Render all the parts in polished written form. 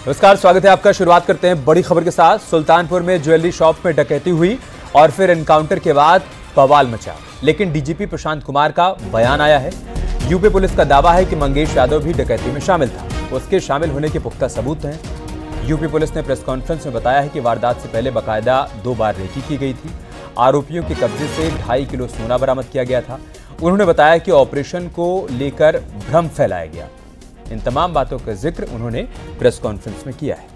नमस्कार, स्वागत है आपका। शुरुआत करते हैं बड़ी खबर के साथ। सुल्तानपुर में ज्वेलरी शॉप में डकैती हुई और फिर एनकाउंटर के बाद बवाल मचा, लेकिन डीजीपी प्रशांत कुमार का बयान आया है। यूपी पुलिस का दावा है कि मंगेश यादव भी डकैती में शामिल था। उसके शामिल होने के पुख्ता सबूत हैं। यूपी पुलिस ने प्रेस कॉन्फ्रेंस में बताया है कि वारदात से पहले बाकायदा 2 बार रेकी की गई थी। आरोपियों के कब्जे से 2.5 किलो सोना बरामद किया गया था। उन्होंने बताया कि ऑपरेशन को लेकर भ्रम फैलाया गया। इन तमाम बातों का जिक्र उन्होंने प्रेस कॉन्फ्रेंस में किया है।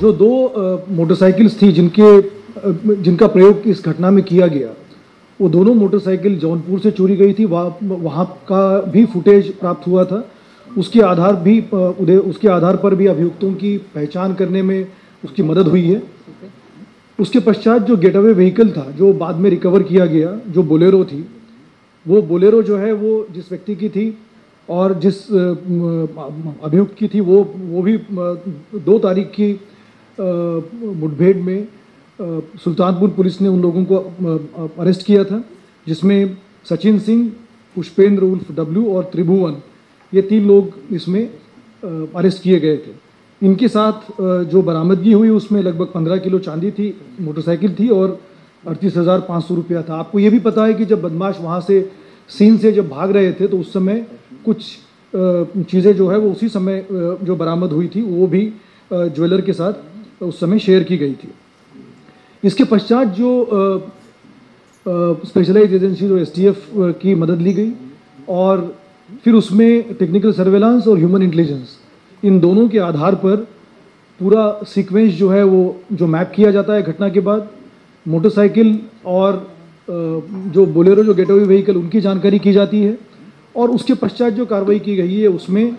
जो 2 मोटरसाइकिल्स थी जिनका प्रयोग इस घटना में किया गया, वो दोनों मोटरसाइकिल जौनपुर से चोरी गई थी। वहाँ का भी फुटेज प्राप्त हुआ था। उसके आधार पर भी अभियुक्तों की पहचान करने में उसकी मदद हुई है। उसके पश्चात जो गेटअवे व्हीकल था, जो बाद में रिकवर किया गया, जो बोलेरो थी, वो बोलेरो जो है वो जिस व्यक्ति की थी और जिस अभियुक्त की थी, वो भी 2 तारीख की मुठभेड़ में सुल्तानपुर पुलिस ने उन लोगों को अरेस्ट किया था, जिसमें सचिन सिंह, पुष्पेंद्र उर्फ डब्ल्यू और त्रिभुवन, ये 3 लोग इसमें अरेस्ट किए गए थे। इनके साथ जो बरामदगी हुई उसमें लगभग 15 किलो चांदी थी, मोटरसाइकिल थी और 38,500 रुपया था। आपको ये भी पता है कि जब बदमाश वहाँ से सीन से जब भाग रहे थे तो उस समय कुछ चीज़ें जो है वो उसी समय जो बरामद हुई थी वो भी ज्वेलर के साथ उस समय शेयर की गई थी। इसके पश्चात जो स्पेशलाइज्ड एजेंसी जो STF की मदद ली गई और फिर उसमें टेक्निकल सर्वेलांस और ह्यूमन इंटेलिजेंस, इन दोनों के आधार पर पूरा सीक्वेंस जो है वो जो मैप किया जाता है घटना के बाद। मोटरसाइकिल और जो बोलेरो जो गेटअवे व्हीकल, उनकी जानकारी की जाती है और उसके पश्चात जो कार्रवाई की गई है उसमें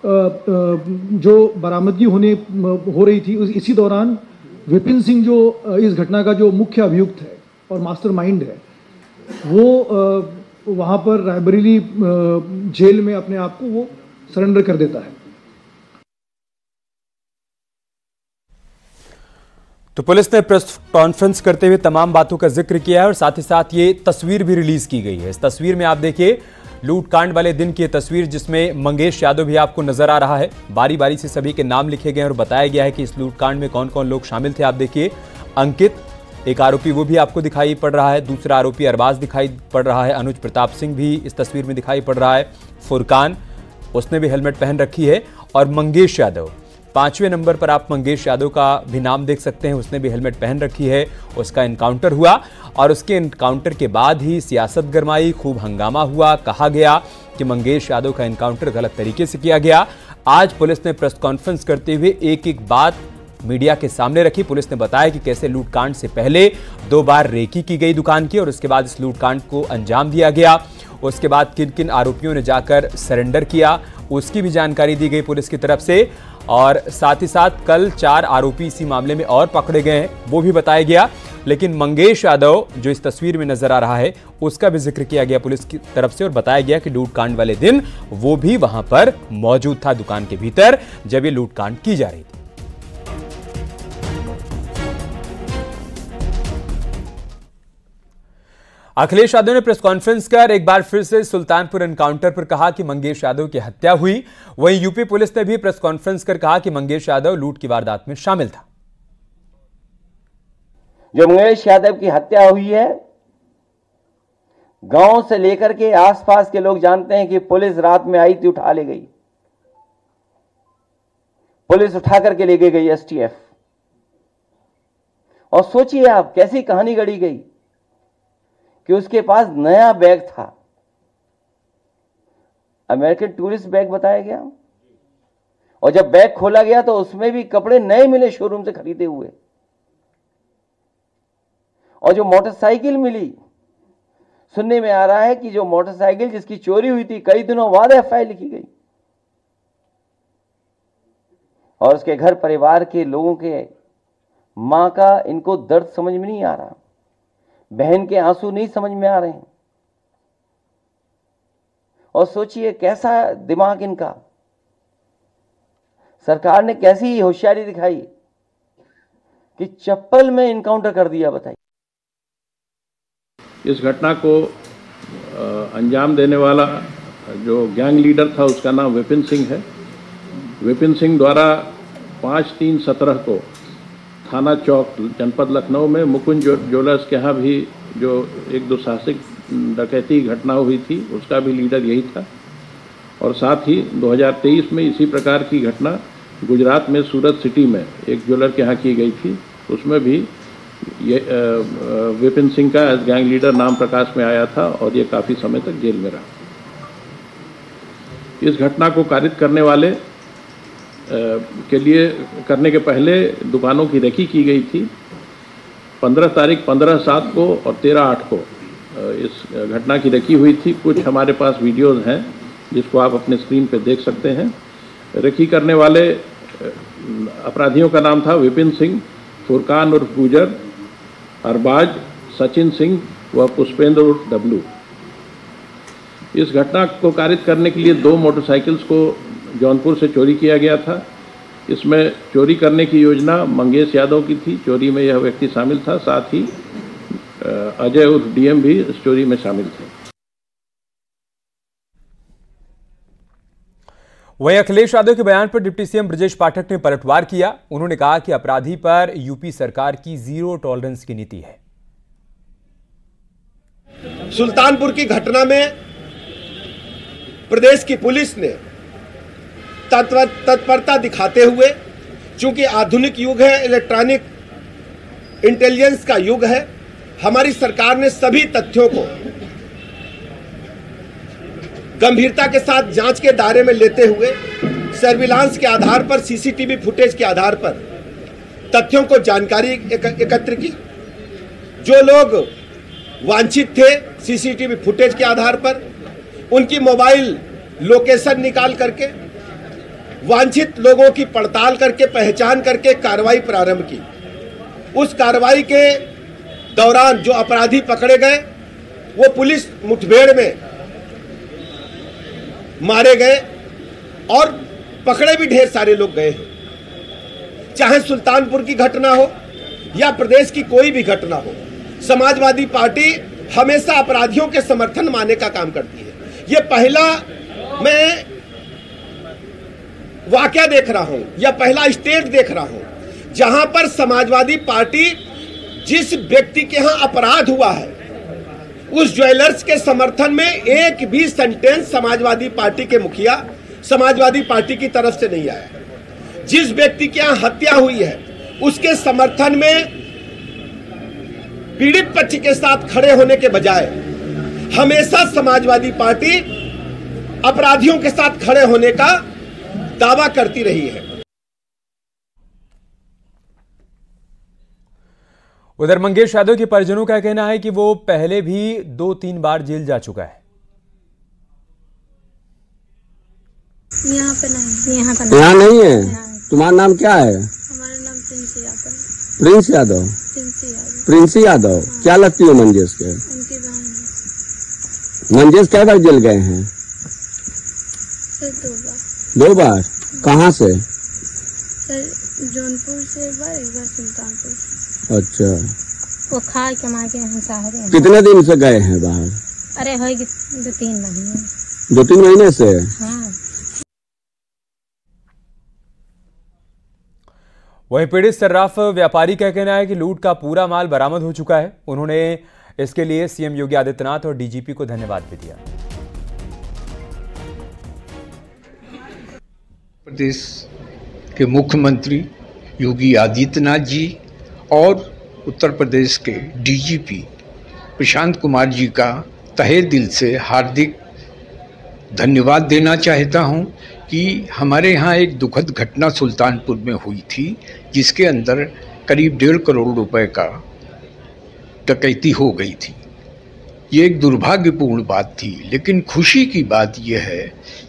जो बरामदगी हो रही थी, इसी दौरान विपिन सिंह जो इस घटना का जो मुख्य अभियुक्त है और मास्टरमाइंड है, वो वहाँ पर रायबरेली जेल में अपने आप को वो सरेंडर कर देता है। तो पुलिस ने प्रेस कॉन्फ्रेंस करते हुए तमाम बातों का जिक्र किया है और साथ ही साथ ये तस्वीर भी रिलीज की गई है। इस तस्वीर में आप देखिए लूटकांड वाले दिन की तस्वीर, जिसमें मंगेश यादव भी आपको नजर आ रहा है। बारी बारी से सभी के नाम लिखे गए और बताया गया है कि इस लूटकांड में कौन कौन लोग शामिल थे। आप देखिए अंकित, एक आरोपी, वो भी आपको दिखाई पड़ रहा है। दूसरा आरोपी अरबाज दिखाई पड़ रहा है। अनुज प्रताप सिंह भी इस तस्वीर में दिखाई पड़ रहा है। फुरकान, उसने भी हेलमेट पहन रखी है। और मंगेश यादव, 5वें नंबर पर आप मंगेश यादव का भी नाम देख सकते हैं, उसने भी हेलमेट पहन रखी है। उसका एनकाउंटर हुआ और उसके एनकाउंटर के बाद ही सियासत गरमाई, खूब हंगामा हुआ। कहा गया कि मंगेश यादव का एनकाउंटर गलत तरीके से किया गया। आज पुलिस ने प्रेस कॉन्फ्रेंस करते हुए एक एक बात मीडिया के सामने रखी। पुलिस ने बताया कि कैसे लूटकांड से पहले 2 बार रेकी की गई दुकान की और उसके बाद इस लूटकांड को अंजाम दिया गया। उसके बाद किन किन आरोपियों ने जाकर सरेंडर किया, उसकी भी जानकारी दी गई पुलिस की तरफ से। और साथ ही साथ कल 4 आरोपी इसी मामले में और पकड़े गए हैं, वो भी बताया गया। लेकिन मंगेश यादव जो इस तस्वीर में नजर आ रहा है, उसका भी जिक्र किया गया पुलिस की तरफ से और बताया गया कि लूटकांड वाले दिन वो भी वहां पर मौजूद था दुकान के भीतर जब ये लूटकांड की जा रही थी। अखिलेश यादव ने प्रेस कॉन्फ्रेंस कर एक बार फिर से सुल्तानपुर एनकाउंटर पर कहा कि मंगेश यादव की हत्या हुई। वहीं यूपी पुलिस ने भी प्रेस कॉन्फ्रेंस कर कहा कि मंगेश यादव लूट की वारदात में शामिल था। जो मंगेश यादव की हत्या हुई है, गांव से लेकर के आसपास के लोग जानते हैं कि पुलिस रात में आई थी, उठा ले गई। पुलिस उठा करके ले गई STF। और सोचिए आप कैसी कहानी गढ़ी गई कि उसके पास नया बैग था, अमेरिकन टूरिस्ट बैग बताया गया। और जब बैग खोला गया तो उसमें भी कपड़े नए मिले, शोरूम से खरीदे हुए। और जो मोटरसाइकिल मिली, सुनने में आ रहा है कि जो मोटरसाइकिल जिसकी चोरी हुई थी, कई दिनों बाद FIR लिखी गई। और उसके घर परिवार के लोगों के, मां का, इनको दर्द समझ में नहीं आ रहा, बहन के आंसू नहीं समझ में आ रहे हैं। और सोचिए कैसा दिमाग इनका। सरकार ने कैसी होशियारी दिखाई कि चप्पल में इनकाउंटर कर दिया। बताइए, इस घटना को अंजाम देने वाला जो गैंग लीडर था उसका नाम विपिन सिंह है। विपिन सिंह द्वारा 5/3/17 को थाना चौक जनपद लखनऊ में मुकुंद ज्वेलर्स के यहाँ भी जो एक दुस्साहसिक डकैती घटना हुई थी उसका भी लीडर यही था। और साथ ही 2023 में इसी प्रकार की घटना गुजरात में सूरत सिटी में एक ज्वेलर के यहाँ की गई थी। उसमें भी ये विपिन सिंह का एज गैंग लीडर नाम प्रकाश में आया था और ये काफ़ी समय तक जेल में रहा। इस घटना को कारित करने वाले के लिए करने के पहले दुकानों की रेकी की गई थी। 15 तारीख 15/7 को और 13/8 को इस घटना की रेकी हुई थी। कुछ हमारे पास वीडियोज़ हैं जिसको आप अपने स्क्रीन पे देख सकते हैं। रेकी करने वाले अपराधियों का नाम था विपिन सिंह, फुरकान उर्फ गुजर, अरबाज, सचिन सिंह व पुष्पेंद्र उर्फ डब्लू। इस घटना को कारित करने के लिए 2 मोटरसाइकिल्स को जौनपुर से चोरी किया गया था। इसमें चोरी करने की योजना मंगेश यादव की थी। चोरी में यह व्यक्ति शामिल था। साथ ही अजय उर्फ डीएम भी इस चोरी में शामिल थे। वहीं अखिलेश यादव के बयान पर डिप्टी सीएम ब्रजेश पाठक ने पलटवार किया। उन्होंने कहा कि अपराधी पर यूपी सरकार की 0 टॉलरेंस की नीति है। सुल्तानपुर की घटना में प्रदेश की पुलिस ने तत्परता दिखाते हुए, चूंकि आधुनिक युग है, इलेक्ट्रॉनिक इंटेलिजेंस का युग है, हमारी सरकार ने सभी तथ्यों को गंभीरता के साथ जांच के दायरे में लेते हुए सर्विलांस के आधार पर, सीसीटीवी फुटेज के आधार पर तथ्यों को जानकारी एकत्र की। जो लोग वांछित थे सीसीटीवी फुटेज के आधार पर उनकी मोबाइल लोकेशन निकाल करके वांछित लोगों की पड़ताल करके पहचान करके कार्रवाई प्रारंभ की। उस कार्रवाई के दौरान जो अपराधी पकड़े गए वो पुलिस मुठभेड़ में मारे गए और पकड़े भी ढेर सारे लोग गए हैं। चाहे सुल्तानपुर की घटना हो या प्रदेश की कोई भी घटना हो, समाजवादी पार्टी हमेशा अपराधियों के समर्थन माने का काम करती है। ये पहला मैं वाकया देख रहा हूं या पहला स्टेट देख रहा हूं जहां पर समाजवादी पार्टी जिस व्यक्ति के यहां अपराध हुआ है उस ज्वेलर्स के समर्थन में एक भी सेंटेंस समाजवादी पार्टी के मुखिया समाजवादी पार्टी की तरफ से नहीं आया। जिस व्यक्ति के यहां हत्या हुई है उसके समर्थन में पीड़ित पक्ष के साथ खड़े होने के बजाय हमेशा समाजवादी पार्टी अपराधियों के साथ खड़े होने का दावा करती रही है। उधर मंगेश यादव के परिजनों का कहना है कि वो पहले भी 2-3 बार जेल जा चुका है। यहाँ नहीं है। तुम्हारा नाम क्या है? हमारा नाम Prince Yadav. Prince Yadav? Prince Yadav. क्या लगती है मंगेश के? उनकी बहन। मंगेश कै बार जेल गए हैं? सर 2 बार। 2 बार? कहाँ से? सर जौनपुर से एक बार सुल्तानपुर से। अच्छा। वो खा कमा के यहाँ सहारे हैं। कितने दिन से गए हैं बाहर? अरे हो 2-3 महीने। 2-3 महीने से? हाँ। वहीं पीड़ित सर्राफ व्यापारी का कहना है कि लूट का पूरा माल बरामद हो चुका है। उन्होंने इसके लिए सीएम योगी आदित्यनाथ और डीजीपी को धन्यवाद भी दिया। प्रदेश के मुख्यमंत्री योगी आदित्यनाथ जी और उत्तर प्रदेश के डीजीपी प्रशांत कुमार जी का तहे दिल से हार्दिक धन्यवाद देना चाहता हूं कि हमारे यहाँ एक दुखद घटना सुल्तानपुर में हुई थी जिसके अंदर करीब 1.5 करोड़ रुपए का डकैती हो गई थी। ये एक दुर्भाग्यपूर्ण बात थी, लेकिन खुशी की बात यह है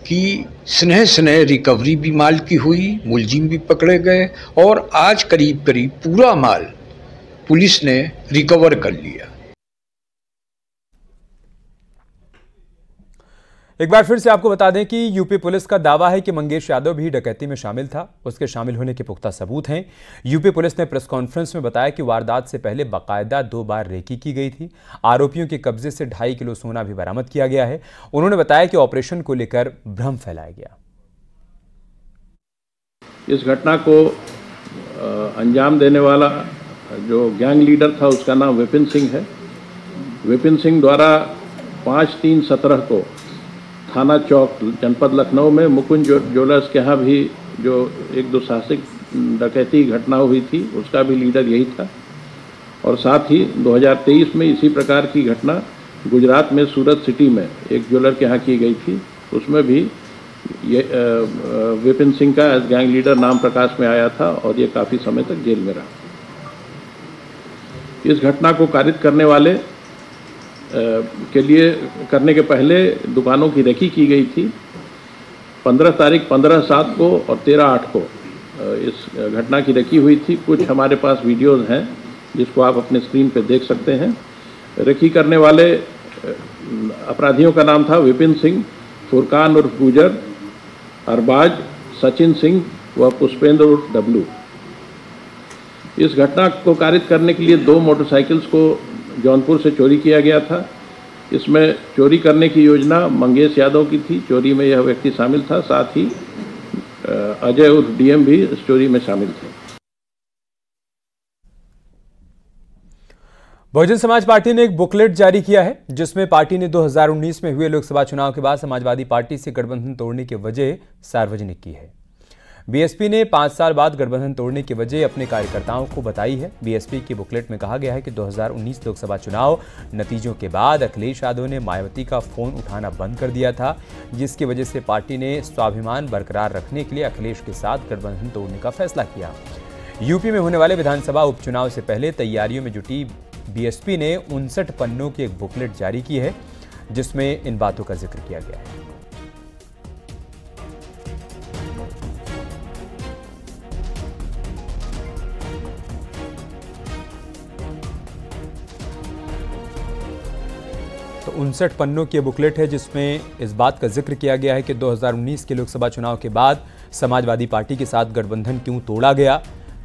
कि स्नेह रिकवरी भी माल की हुई, मुलजिम भी पकड़े गए और आज करीब पूरा माल पुलिस ने रिकवर कर लिया। एक बार फिर से आपको बता दें कि यूपी पुलिस का दावा है कि मंगेश यादव भी डकैती में शामिल था। उसके शामिल होने के पुख्ता सबूत हैं। यूपी पुलिस ने प्रेस कॉन्फ्रेंस में बताया कि वारदात से पहले बाकायदा 2 बार रेकी की गई थी। आरोपियों के कब्जे से 2.5 किलो सोना भी बरामद किया गया है। उन्होंने बताया कि ऑपरेशन को लेकर भ्रम फैलाया गया। इस घटना को अंजाम देने वाला जो गैंग लीडर था उसका नाम विपिन सिंह है। विपिन सिंह द्वारा 5/3/17 को थाना चौक जनपद लखनऊ में मुकुंद ज्वेलर्स के यहाँ भी जो एक दुस्साहसिक डकैती घटना हुई थी उसका भी लीडर यही था। और साथ ही 2023 में इसी प्रकार की घटना गुजरात में सूरत सिटी में एक ज्वेलर के यहाँ की गई थी। उसमें भी ये विपिन सिंह का एज गैंग लीडर नाम प्रकाश में आया था और ये काफ़ी समय तक जेल में रहा। इस घटना को कारित करने वाले के लिए करने के पहले दुकानों की रेकी की गई थी। 15 तारीख 15/7 को और 13/8 को इस घटना की रेकी हुई थी। कुछ हमारे पास वीडियोज हैं जिसको आप अपने स्क्रीन पर देख सकते हैं। रेकी करने वाले अपराधियों का नाम था विपिन सिंह, फुरकान उर्फ गुजर, अरबाज, सचिन सिंह व पुष्पेंद्र उर्फ डब्लू। इस घटना को कारित करने के लिए 2 मोटरसाइकिल्स को जौनपुर से चोरी किया गया था। इसमें चोरी करने की योजना मंगेश यादव की थी। चोरी में यह व्यक्ति शामिल था। साथ ही अजय उर्फ डीएम भी इस चोरी में शामिल थे। बहुजन समाज पार्टी ने एक बुकलेट जारी किया है जिसमें पार्टी ने 2019 में हुए लोकसभा चुनाव के बाद समाजवादी पार्टी से गठबंधन तोड़ने की वजह सार्वजनिक की है। बीएसपी ने 5 साल बाद गठबंधन तोड़ने की वजह अपने कार्यकर्ताओं को बताई है। बीएसपी की बुकलेट में कहा गया है कि 2019 लोकसभा चुनाव नतीजों के बाद अखिलेश यादव ने मायावती का फोन उठाना बंद कर दिया था, जिसकी वजह से पार्टी ने स्वाभिमान बरकरार रखने के लिए अखिलेश के साथ गठबंधन तोड़ने का फैसला किया। यूपी में होने वाले विधानसभा उपचुनाव से पहले तैयारियों में जुटी बीएसपी ने 59 पन्नों की एक बुकलेट जारी की है जिसमें इन बातों का जिक्र किया गया है। तो 59 पन्नों की बुकलेट है जिसमें इस बात का जिक्र किया गया है कि 2019 के लोकसभा चुनाव के बाद समाजवादी पार्टी के साथ गठबंधन क्यों तोड़ा गया।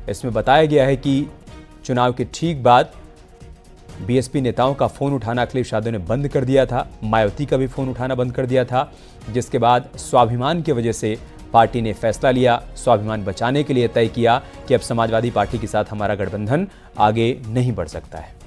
इसमें बताया गया है कि चुनाव के ठीक बाद बीएसपी नेताओं का फोन उठाना अखिलेश यादव ने बंद कर दिया था, मायावती का भी फोन उठाना बंद कर दिया था, जिसके बाद स्वाभिमान की वजह से पार्टी ने फैसला लिया, स्वाभिमान बचाने के लिए तय किया कि अब समाजवादी पार्टी के साथ हमारा गठबंधन आगे नहीं बढ़ सकता है।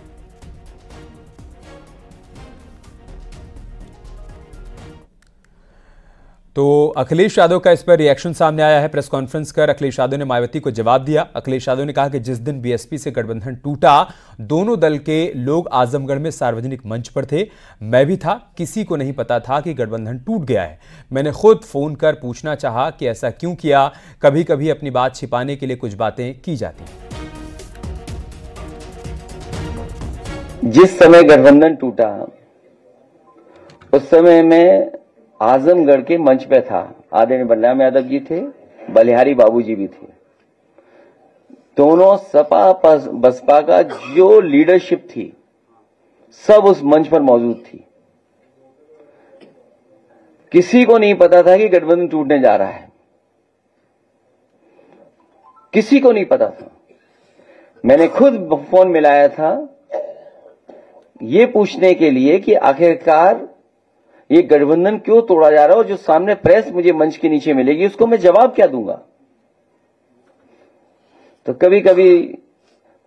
तो अखिलेश यादव का इस पर रिएक्शन सामने आया है। प्रेस कॉन्फ्रेंस कर अखिलेश यादव ने मायावती को जवाब दिया। अखिलेश यादव ने कहा कि जिस दिन बीएसपी से गठबंधन टूटा, दोनों दल के लोग आजमगढ़ में सार्वजनिक मंच पर थे, मैं भी था, किसी को नहीं पता था कि गठबंधन टूट गया है। मैंने खुद फोन कर पूछना चाहा कि ऐसा क्यों किया। कभी कभी अपनी बात छिपाने के लिए कुछ बातें की जाती हैं। जिस समय गठबंधन टूटा उस समय में आजमगढ़ के मंच पे था। आदरणीय बलराम यादव जी थे, बलिहारी बाबूजी भी थे। दोनों सपा बसपा का जो लीडरशिप थी सब उस मंच पर मौजूद थी। किसी को नहीं पता था कि गठबंधन टूटने जा रहा है, किसी को नहीं पता था। मैंने खुद फोन मिलाया था ये पूछने के लिए कि आखिरकार ये गठबंधन क्यों तोड़ा जा रहा है और जो सामने प्रेस मुझे मंच के नीचे मिलेगी उसको मैं जवाब क्या दूंगा। तो कभी कभी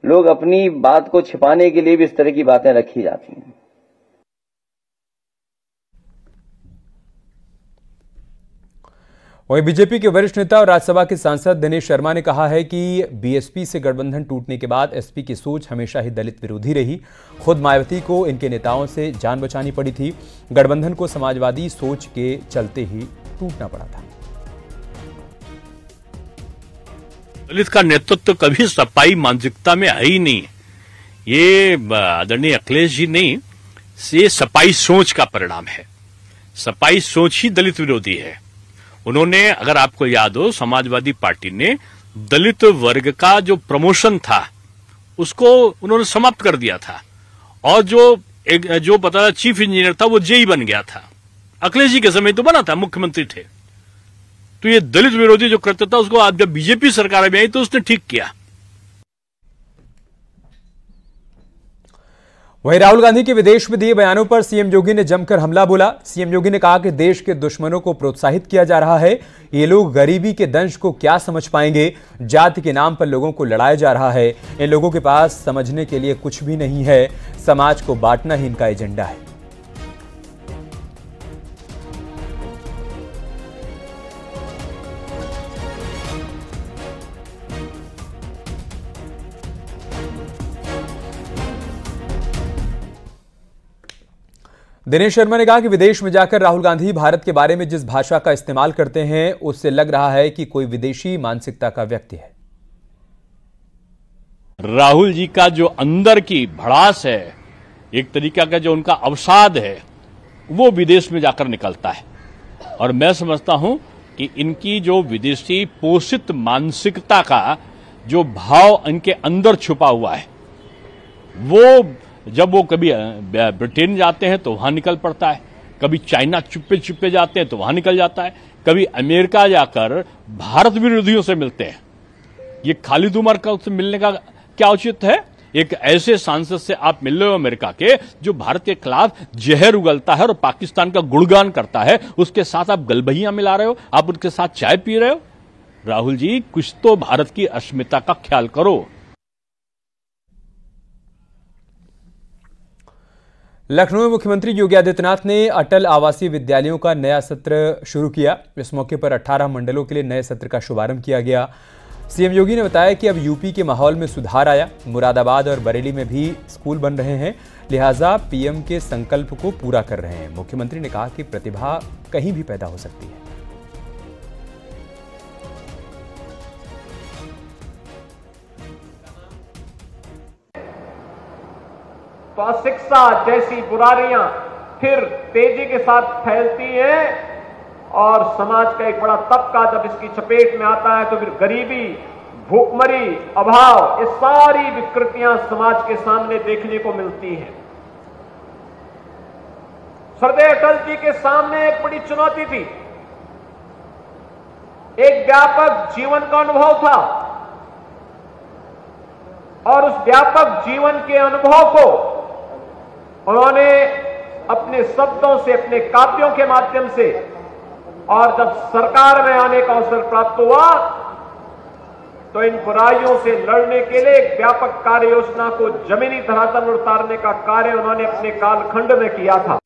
लोग अपनी बात को छिपाने के लिए भी इस तरह की बातें रखी जाती हैं। वहीं बीजेपी के वरिष्ठ नेता और राज्यसभा के सांसद दिनेश शर्मा ने कहा है कि बीएसपी से गठबंधन टूटने के बाद एसपी की सोच हमेशा ही दलित विरोधी रही। खुद मायावती को इनके नेताओं से जान बचानी पड़ी थी। गठबंधन को समाजवादी सोच के चलते ही टूटना पड़ा था। दलित का नेतृत्व कभी सपाई मानसिकता में है ही नहीं। ये आदरणीय अखिलेश जी नहीं, ये सपाई सोच का परिणाम है। सपाई सोच ही दलित विरोधी है। उन्होंने, अगर आपको याद हो, समाजवादी पार्टी ने दलित वर्ग का जो प्रमोशन था उसको उन्होंने समाप्त कर दिया था और जो पता चीफ इंजीनियर था वो जेई बन गया था। अखिलेश जी के समय तो बना था, मुख्यमंत्री थे। तो ये दलित विरोधी जो कृत्य था उसको आज जब बीजेपी सरकार में आई तो उसने ठीक किया। वहीं राहुल गांधी के विदेश में दिए बयानों पर सीएम योगी ने जमकर हमला बोला। सीएम योगी ने कहा कि देश के दुश्मनों को प्रोत्साहित किया जा रहा है। ये लोग गरीबी के दंश को क्या समझ पाएंगे। जाति के नाम पर लोगों को लड़ाया जा रहा है। इन लोगों के पास समझने के लिए कुछ भी नहीं है। समाज को बांटना ही इनका एजेंडा है। दिनेश शर्मा ने कहा कि विदेश में जाकर राहुल गांधी भारत के बारे में जिस भाषा का इस्तेमाल करते हैं उससे लग रहा है कि कोई विदेशी मानसिकता का व्यक्ति है। राहुल जी का जो अंदर की भड़ास है, एक तरीका का जो उनका अवसाद है, वो विदेश में जाकर निकलता है। और मैं समझता हूं कि इनकी जो विदेशी पोषित मानसिकता का जो भाव इनके अंदर छुपा हुआ है, वो जब वो कभी ब्रिटेन जाते हैं तो वहां निकल पड़ता है, कभी चाइना चुप्पे चुप्पे जाते हैं तो वहां निकल जाता है, कभी अमेरिका जाकर भारत विरोधियों से मिलते हैं। ये खालिद उमर का उससे मिलने का क्या औचित है? एक ऐसे सांसद से आप मिल रहे हो अमेरिका के जो भारत के खिलाफ जहर उगलता है और पाकिस्तान का गुणगान करता है, उसके साथ आप गलबहियां मिला रहे हो, आप उनके साथ चाय पी रहे हो। राहुल जी, कुछ तो भारत की अस्मिता का ख्याल करो। लखनऊ में मुख्यमंत्री योगी आदित्यनाथ ने अटल आवासीय विद्यालयों का नया सत्र शुरू किया। इस मौके पर 18 मंडलों के लिए नए सत्र का शुभारंभ किया गया। सीएम योगी ने बताया कि अब यूपी के माहौल में सुधार आया, मुरादाबाद और बरेली में भी स्कूल बन रहे हैं, लिहाजा पीएम के संकल्प को पूरा कर रहे हैं। मुख्यमंत्री ने कहा कि प्रतिभा कहीं भी पैदा हो सकती है। तो अशिक्षा जैसी बुराइयां फिर तेजी के साथ फैलती हैं और समाज का एक बड़ा तबका जब इसकी चपेट में आता है तो फिर गरीबी, भूखमरी, अभाव, ये सारी विकृतियां समाज के सामने देखने को मिलती हैं। श्रद्धेय अटल जी के सामने एक बड़ी चुनौती थी, एक व्यापक जीवन का अनुभव था और उस व्यापक जीवन के अनुभव को उन्होंने अपने शब्दों से, अपने काव्यों के माध्यम से, और जब सरकार में आने का अवसर प्राप्त हुआ तो इन बुराइयों से लड़ने के लिए एक व्यापक कार्य योजना को जमीनी धरातल पर उतारने का कार्य उन्होंने अपने कालखंड में किया था।